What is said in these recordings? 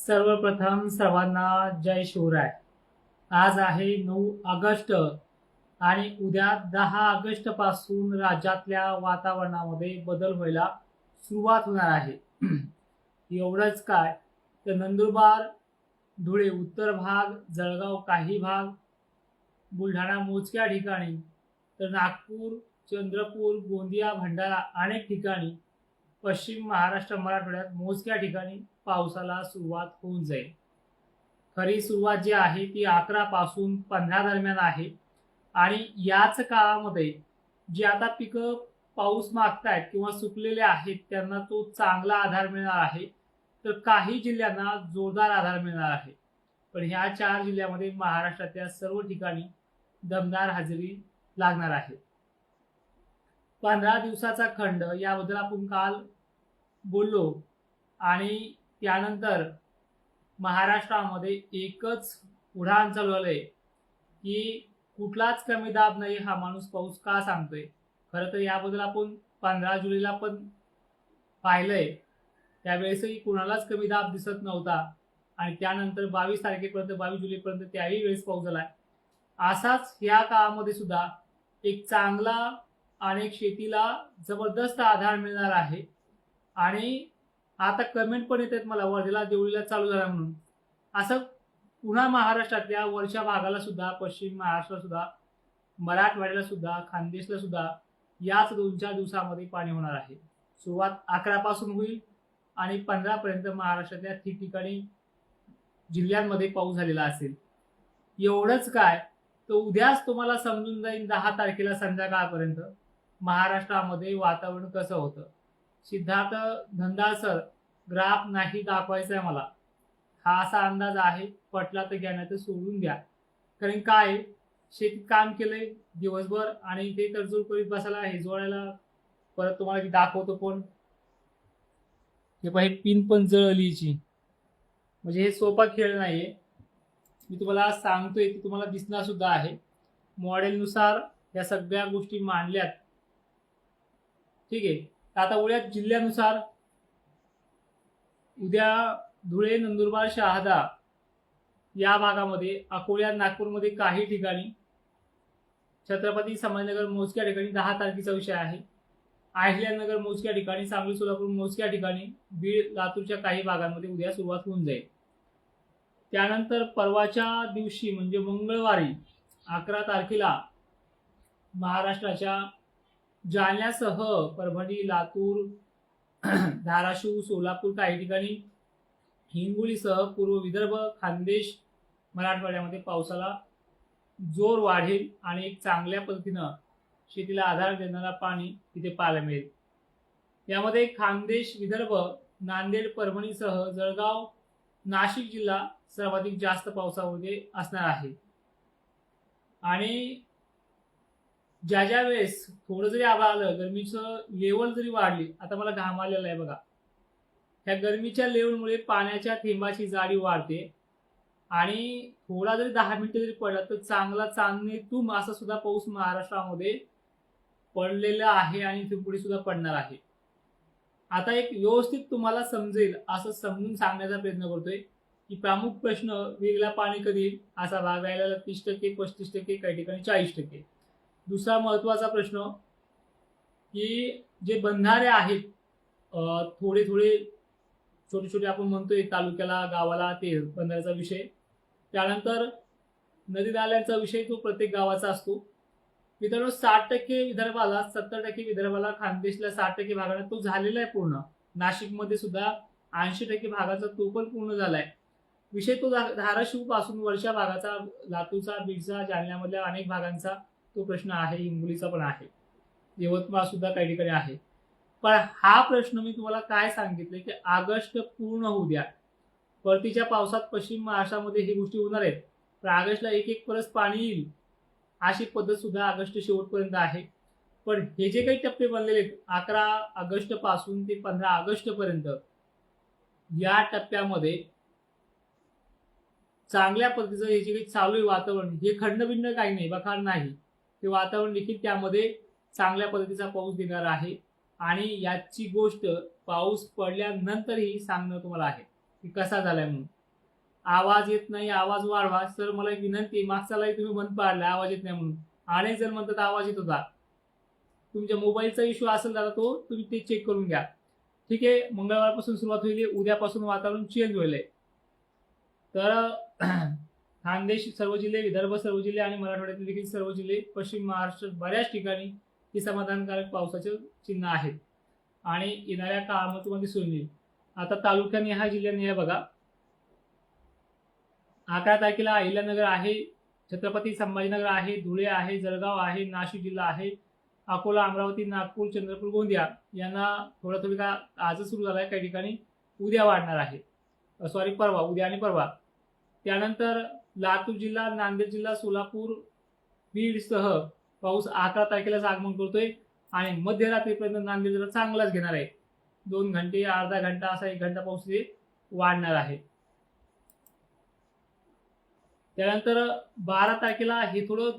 सर्वप्रथम सर्वांना जय शिवराय। आज आहे 9 ऑगस्ट आणि उद्या 10 ऑगस्ट पासून राज्यातल्या वातावरणामध्ये बदल व्हायला सुरुवात होणार आहे। एवढंच काय तर नंदुरबार, धुळे उत्तर भाग, जळगाव काही भाग, बुलढाणा मोजक्या ठिकाणी, तर नागपूर, चंद्रपूर, गोंदिया, भंडारा अनेक ठिकाणी, पश्चिम महाराष्ट्र मराठवाड्यात मोजक्या ठिकाणी पावसाला सुरुवात होऊन जाईल। खरी सुरुवात जी आहे ती 11 पासून 15 दरम्यान आहे आणि याच काळामध्ये जे आता पिकं पाऊस मागतायत किंवा सुकलेले आहेत त्यांना तो चांगला आधार मिळणार आहे, तर काही जिल्ह्यांना जोरदार आधार मिळणार आहे। पण ह्या 4 जिल्ह्यामध्ये महाराष्ट्रातल्या सर्व ठिकाणी दमदार हजेरी लागणार आहे। 15 दिवसाचा खंड याबद्दल आपण काल बोललो आणि त्यानंतर महाराष्ट्रामध्ये एकच उड्डाण चालू झालंय की कुठलाच कमी दाब नाही हा माणूस पाऊस का सांगतोय। खरं तर याबद्दल आपण 15 जुलैला पण पाहिलंय, त्यावेळेसही कुणालाच कमी दाब दिसत नव्हता आणि त्यानंतर 22 तारखेपर्यंत 22 जुलैपर्यंत त्याही वेळेस पाऊस झालाय। असाच या काळामध्ये सुद्धा एक चांगला आणि शेतीला जबरदस्त आधार मिळणार आहे। आणि आता कमेंट पण येतात मला वर्धेला देवळीला चालू झाला म्हणून। असं पुन्हा महाराष्ट्रातल्या वरच्या भागाला सुद्धा, पश्चिम महाराष्ट्राला सुद्धा, मराठवाड्याला सुद्धा, खानदेशला सुद्धा याच 2-4 दिवसामध्ये पाणी होणार आहे। सुरुवात 11 पासून होईल आणि 15 पर्यंत महाराष्ट्रातल्या ठिकठिकाणी जिल्ह्यांमध्ये पाऊस झालेला असेल। एवढंच काय तर उद्याच तुम्हाला समजून जाईल 10 तारखेला संध्याकाळपर्यंत महाराष्ट्रामध्ये वातावरण कसं होतं। सिद्धार्थ धंदा सर ग्राफ नाही दाखवायचा आहे मला, हा असा अंदाज आहे, पटला तर घ्या नाही तर सोडून द्या। कारण काय शेतीत काम केलंय दिवसभर आणि ते तडजोड करीत बसायला हे जोडायला परत तुम्हाला ती दाखवतो पण हे पाहिजे पिन पण जळलीची, म्हणजे हे सोपा खेळ नाहीये। मी तुम्हाला सांगतोय की तुम्हाला दिसणार सुद्धा आहे। मॉडेलनुसार या सगळ्या गोष्टी मांडल्यात, ठीक आहे। आता उद्या जिल्ह्यानुसार उद्या धुळे, नंदुरबार, शहादा या भागामध्ये, अकोला, नागपूरमध्ये काही ठिकाणी, छत्रपती संभाजीनगर मोजक्या ठिकाणी 10 तारखेचा विषय आहे, अहिल्यानगर मोजक्या ठिकाणी, सांगली सोलापूर मोजक्या ठिकाणी, बीड लातूरच्या काही भागांमध्ये उद्या सुरुवात होऊन जाईल। त्यानंतर परवाच्या दिवशी म्हणजे मंगळवारी 11 तारखेला महाराष्ट्राच्या जालन्यासह परभणी, लातूर, धाराशिव, सोलापूर काही ठिकाणी, हिंगोलीसह पूर्व विदर्भ, खानदेश, मराठवाड्यामध्ये पावसाला जोर वाढेल आणि एक चांगल्या पद्धतीनं शेतीला आधार देणारा पाणी तिथे पाहायला मिळेल। यामध्ये खानदेश, विदर्भ, नांदेड, परभणीसह जळगाव, नाशिक जिल्हा सर्वाधिक जास्त पावसामध्ये असणार आहे। आणि ज्या वेळेस थोडं जरी आभाळ आलं, गरमीचं लेवल जरी वाढली, आता मला घाम आलेला आहे बघा, ह्या गरमीच्या लेवलमुळे पाण्याच्या थेंबाची जाडी वाढते आणि थोडा जरी 10 मिनिटं जरी पडला तर चांगला चांदणीतून असा सुद्धा पाऊस महाराष्ट्रामध्ये पडलेला आहे आणि इथून पुढे सुद्धा पडणार आहे। आता एक व्यवस्थित तुम्हाला समजेल असं समजून सांगण्याचा प्रयत्न करतोय की प्रमुख प्रश्न वेगळा पाणी कधी येईल, असा भाग राहिलेला 30%, 35%, काही ठिकाणी 40%। दुसरा महत्वाचा प्रश्न की जे बंधारे आहेत थोडे थोडे छोटे छोटे आपण म्हणतोय तालुक्याला, गावाला, ते बंधाऱ्याचा विषय। त्यानंतर नदी नाल्यांचा विषय तो प्रत्येक गावाचा असतो। मित्रांनो 60% विदर्भाला, 70% विदर्भाला, खानदेशला 60% भागाला तो झालेला आहे पूर्ण। नाशिकमध्ये सुद्धा 80% भागाचा तो पण पूर्ण झालाय। विषय तो धाराशिव पासून वरच्या भागाचा, लातूरचा, बीडचा, जालन्यामधल्या अनेक भागांचा तो प्रश्न आहे, हिंगोलीचा पण आहे, यवतमाळ सुद्धा काही ठिकाणी आहे। पण हा प्रश्न मी तुम्हाला काय सांगितलं की ऑगस्ट पूर्ण होऊ द्या, परतीच्या पावसात पश्चिम महाराष्ट्रामध्ये ही गोष्टी होणार आहेत, पण ऑगस्टला एक परस पाणी येईल अशी पद्धत सुद्धा ऑगस्ट शेवटपर्यंत आहे। पण हे जे काही टप्पे बनलेले आहेत 11 ऑगस्ट पासून ते 15 ऑगस्ट पर्यंत, या टप्प्यामध्ये चांगल्या पद्धतीचं हे जे काही चालू आहे वातावरण, हे खंडबिंड काही नाही, बखार नाही, ते वातावरण देखील त्यामध्ये चांगल्या पद्धतीचा पाऊस देणार आहे। आणि याची गोष्ट पाऊस पडल्यानंतरही सांगणं तुम्हाला आहे की कसा झालाय म्हणून। आवाज येत नाही, आवाज वाढवा. सर मला एक विनंती, मागचा लाईव्ह तुम्ही बंद पाडला आवाज येत नाही म्हणून. अनेक जण म्हणतात आवाज येत होता. तुमच्या मोबाईलचा इश्यू असेल दादा तो तुम्ही ते चेक करून घ्या. ठीक आहे, मंगळवारपासून सुरुवात होईल. उद्यापासून वातावरण चेंज होईल. तर खानदेश सर्व जिल्हे, विदर्भ सर्व जिल्हे आणि मराठवाड्यातील देखील सर्व जिल्हे, पश्चिम महाराष्ट्रात बऱ्याच ठिकाणी ही समाधानकारक पावसाचे चिन्ह आहेत आणि येणाऱ्या काळामध्ये तुम्हाला दिसून येईल. आता तालुक्याने हा जिल्ह्याने हे बघा, 11 तारखेला अहिल्यानगर आहे, छत्रपती संभाजीनगर आहे, धुळे आहे, जळगाव आहे, नाशिक जिल्हा आहे, अकोला, अमरावती, नागपूर, चंद्रपूर, गोंदिया यांना थोडा थोडी का आजच सुरू झाला आहे, काही ठिकाणी उद्या वाढणार आहे. सॉरी, परवा, उद्या आणि परवा. त्यानंतर लातूर जिल्हा, नांदेड जिल्हा, सोलापूर, बीडसह पाऊस 11 तारखेलाच आगमन करतोय आणि मध्यरात्रीपर्यंत नांदेड जिल्हा चांगलाच घेणार आहे. 2 घंटे, अर्धा घंटा, असा 1 घंटा पाऊस वाढणार आहे. त्यानंतर 12 तारखेला हे थोडं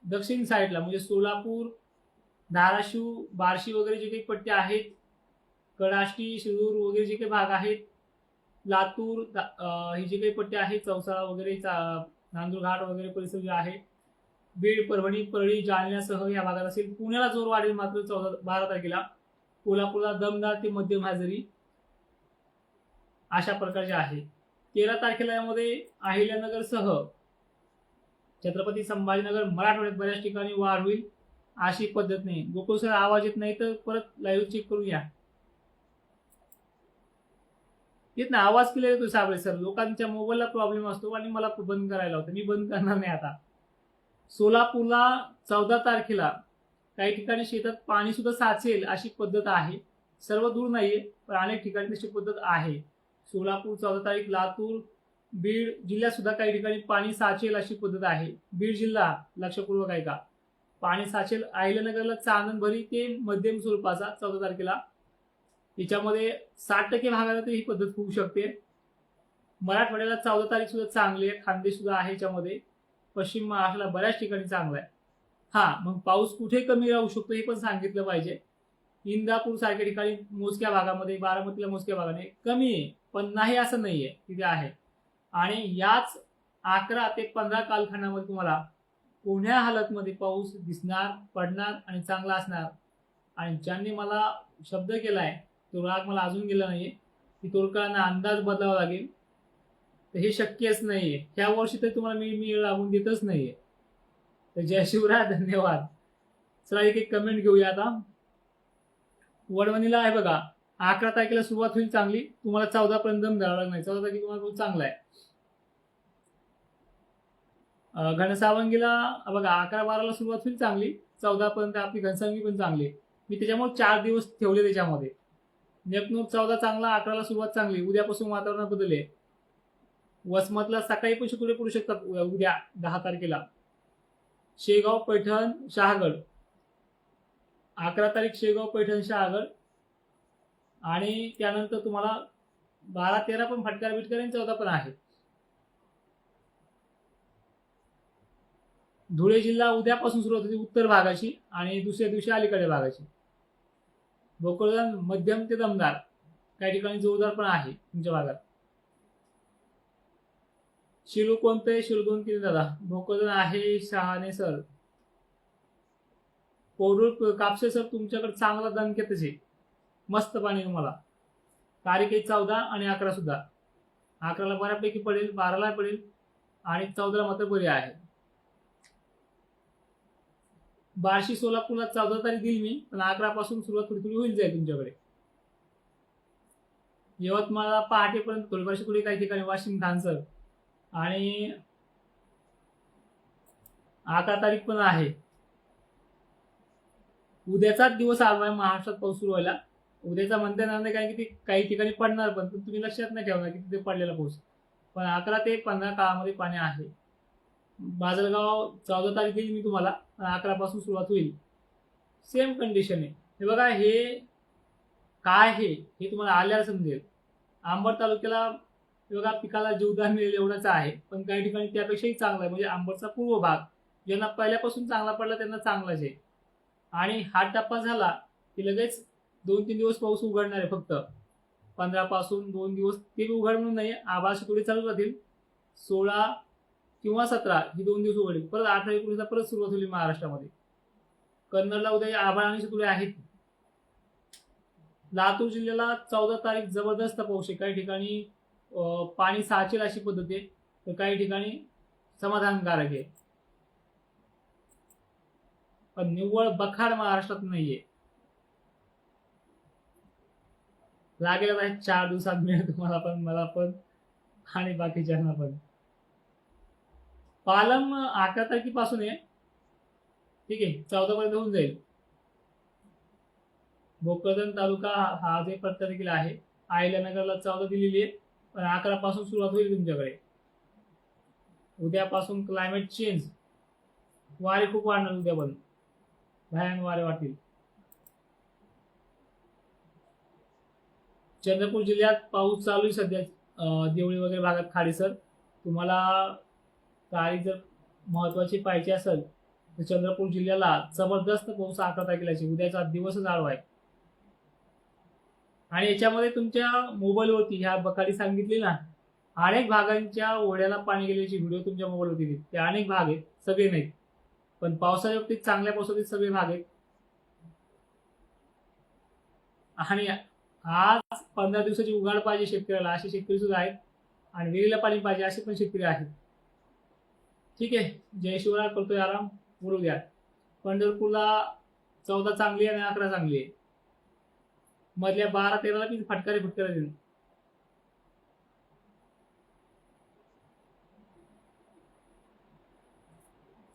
दक्षिण साईडला म्हणजे सोलापूर, धाराशिव, बार्शी वगैरे जे काही पट्टे आहेत, कडाष्टी, शिरूर वगैरे जे काही भाग आहेत, लातूर हे जे काही पट्टे आहेत, चौसाळा वगैरे, नांदूरघाट वगैरे परिसर जे आहे, बीड, परभणी, परळी, जालन्यासह या भागात असेल. पुण्याला जोर वाढेल मात्र 12 तारखेला. कोल्हापूरला दमदार ते मध्यम हजेरी अशा प्रकारचे आहे. 13 तारखेला यामध्ये अहिल्यानगरसह छत्रपती संभाजीनगर, मराठवाड्यात बऱ्याच ठिकाणी वाढ होईल अशी पद्धत नाही. गोकुळ सर आवाज येत नाही तर परत लाईव्ह चेक करून या. येत ना आवाज क्लिअर येतो साबळे सर. लोकांच्या मोबाईलला प्रॉब्लेम असतो आणि मला बंद करायला होतं. मी बंद करणार नाही आता. सोलापूरला 14 तारखेला काही ठिकाणी शेतात पाणी सुद्धा साचेल अशी पद्धत आहे. सर्व दूर नाहीये पण अनेक ठिकाणी तशी पद्धत आहे. सोलापूर 14 तारीख, लातूर, बीड जिल्ह्यात सुद्धा काही ठिकाणी पाणी साचेल अशी पद्धत आहे. बीड जिल्हा लक्षपूर्वक आहे का, पाणी साचेल. अहिल्यानगरला चांदणभरी ते मध्यम स्वरूपाचा 14 तारखेला. याच्यामध्ये 60% भागाला ही पद्धत होऊ शकते. मराठवाड्याला 14 तारीख सुद्धा चांगली आहे. खानदेश सुद्धा आहे याच्यामध्ये. पश्चिम महाराष्ट्राला बऱ्याच ठिकाणी चांगला आहे. हा, मग पाऊस कुठे कमी राहू शकतो हे पण सांगितलं पाहिजे. इंदापूर सारख्या ठिकाणी मोजक्या भागामध्ये, बारामतीला मोजक्या भागाने कमी आहे पण नाही असं नाहीये, तिथे आहे. आणि याच 11 ते 15 कालखंडामध्ये तुम्हाला कोण्या हालतमध्ये पाऊस दिसणार, पडणार आणि चांगला असणार. आणि ज्यांनी मला शब्द केलाय तो राग मला अजून गेला नाहीये की तोडकरांना अंदाज बदलावा लागेल, तर हे शक्यच नाहीये. ह्या वर्षी तर तुम्हाला मी लागून देतच नाहीये. तर जय शिवराय, धन्यवाद. चला एक कमेंट घेऊया आता. वडवणीला आहे बघा, 11 तारखेला सुरुवात होईल चांगली. तुम्हाला 14 पर्यंत दम द्यावा लागणार. 14 तारखेला तुम्हाला खूप चांगला आहे. घनसावंगीला बघा 11-12ला सुरुवात होईल चांगली. 14 पर्यंत आपली घनसावंगी पण चांगली. मी त्याच्यामुळे 4 दिवस ठेवले त्याच्यामध्ये. नेपनूर 14 चांगला, 11ला सुरुवात चांगली. उद्यापासून वातावरण बदलले. वसमतला सकाळी पण शुक्र पडू शकतात उद्या 10 तारखेला. शेगाव, पैठण, शहागड 11 तारीख शेगाव, पैठण, शहागड. आणि त्यानंतर तुम्हाला 12-13 पण फटकार बिटकार आणि 14 पण आहे. धुळे जिल्हा उद्यापासून सुरुवात होती उत्तर भागाची आणि दुसऱ्या दिवशी अलीकडे भागाची. भोकरदन मध्यम ते दमदार, काही ठिकाणी जोरदार पण आहे तुमच्या भागात. शिलू कोणते? शिलू 2-3 दादा. भोकरदन आहे शहाणे सर. कोडूर कापसे सर तुमच्याकडे चांगला दणक्यातच आहे. मस्त पाणी तुम्हाला. तारीख आहे 14 आणि 11 सुद्धा. 11ला बऱ्यापैकी पडेल, 12ला पडेल आणि 14ला मात्र बरी आहे. बार्शी, सोलापूरला 14 तारीख देईल मी, पण 11 पासून सुरुवात थोडी थोडी होईल जाईल तुमच्याकडे. यवतमाळला पहाटेपर्यंत थोडीफारशी थोडी काही ठिकाणी, वाशिम, धानसर आणि 11 तारीख पण आहे. उद्याचाच दिवस आला आहे महाराष्ट्रात पाऊस सुरू व्हायला. उद्याचा म्हणता येणार नाही कारण की ते काही ठिकाणी पडणार पण तुम्ही लक्षात नाही ठेवणार की तिथे पडलेला पाऊस. पण 11 ते 15 काळामध्ये पाणी आहे. बाजलगाव 14 तारीख देईल मी तुम्हाला, 11 पासून सुरुवात होईल. सेम कंडिशन आहे. हे बघा, हे काय आहे हे तुम्हाला आल्यावर समजेल. अंबड तालुक्याला बघा पिकाला जीवदान मिळेल एवढंच आहे, पण काही ठिकाणी त्यापेक्षाही चांगला आहे. म्हणजे अंबडचा पूर्व भाग ज्यांना पहिल्यापासून चांगला पडला त्यांना चांगलाच आहे. आणि हा टप्पा झाला की लगेच 2-3 दिवस पाऊस उघडणार आहे. फक्त 15 पासून 2 दिवस ते उघडणार नाही, आभाळ थोडी चालू राहतील 16 किंवा 17 ही 2 दिवस उघडली. परत 18 19 परत सुरुवात होईल महाराष्ट्रामध्ये. कन्नडला उद्या आभाळ आणि शितोळे आहेत. लातूर जिल्ह्याला 14 तारीख जबरदस्त पाऊस आहे. काही ठिकाणी पाणी साचेल अशी पद्धत आहे, तर काही ठिकाणी समाधानकारक आहे. पण निव्वळ बखाड महाराष्ट्रात नाहीये. लागेल आता 4 दिवसात मिळेल तुम्हाला पण, मला पण आणि बाकीच्यांना पण. पालम 11 तारखेपासून आहे, ठीक आहे, 14 पर्यंत होऊन जाईल. भोकरदन तालुका हा जे 15 तारखेला आहे. आयल्यानगरला 14 दिलेली आहे, पण 11 पासून सुरुवात होईल तुमच्याकडे. उद्यापासून क्लायमेट चेंज, वारे खूप वाढणार उद्या, पण भयान वारे वाटतील. चंद्रपूर जिल्ह्यात पाऊस चालू आहे सध्या, देवळी वगैरे भागात खाडीसर. तुम्हाला तारीख जर महत्वाची पाहिजे असेल तर चंद्रपूर जिल्ह्याला जबरदस्त पाऊस 11 तारखेला. उद्याचा दिवसच आडवा आहे. आणि याच्यामध्ये तुमच्या मोबाईलवरती ह्या बखाडी सांगितली ना, अनेक भागांच्या ओढ्याला पाणी गेल्याची व्हिडिओ तुमच्या मोबाईलवरती येतील. ते अनेक भाग आहेत, सगळे नाहीत, पण पावसाच्या बाबतीत चांगल्या पावसातील सगळे भाग आहेत. आणि आज 15 दिवसाची उघाड पाहिजे शेतकऱ्याला, असे शेतकरी सुद्धा आहेत. आणि विहिरीला पाणी पाहिजे असे पण शेतकरी आहेत. ठीक आहे, जय शिवराय. करतोय आराम, बोलू द्या. पंढरपूरला 14 चांगली आहे आणि 11 चांगली आहे. मधल्या 12-13ला मी फटकारे देईल.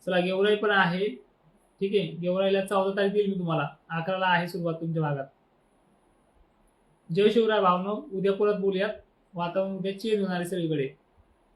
चला, गेवराई पण आहे, ठीक आहे. गेवराईला 14 तारीख देईल मी तुम्हाला, 11ला आहे सुरुवात तुमच्या भागात. जय शिवराय भावनो. उद्या परत बोलूयात. वातावरण उद्या चेंज होणार आहे सगळीकडे.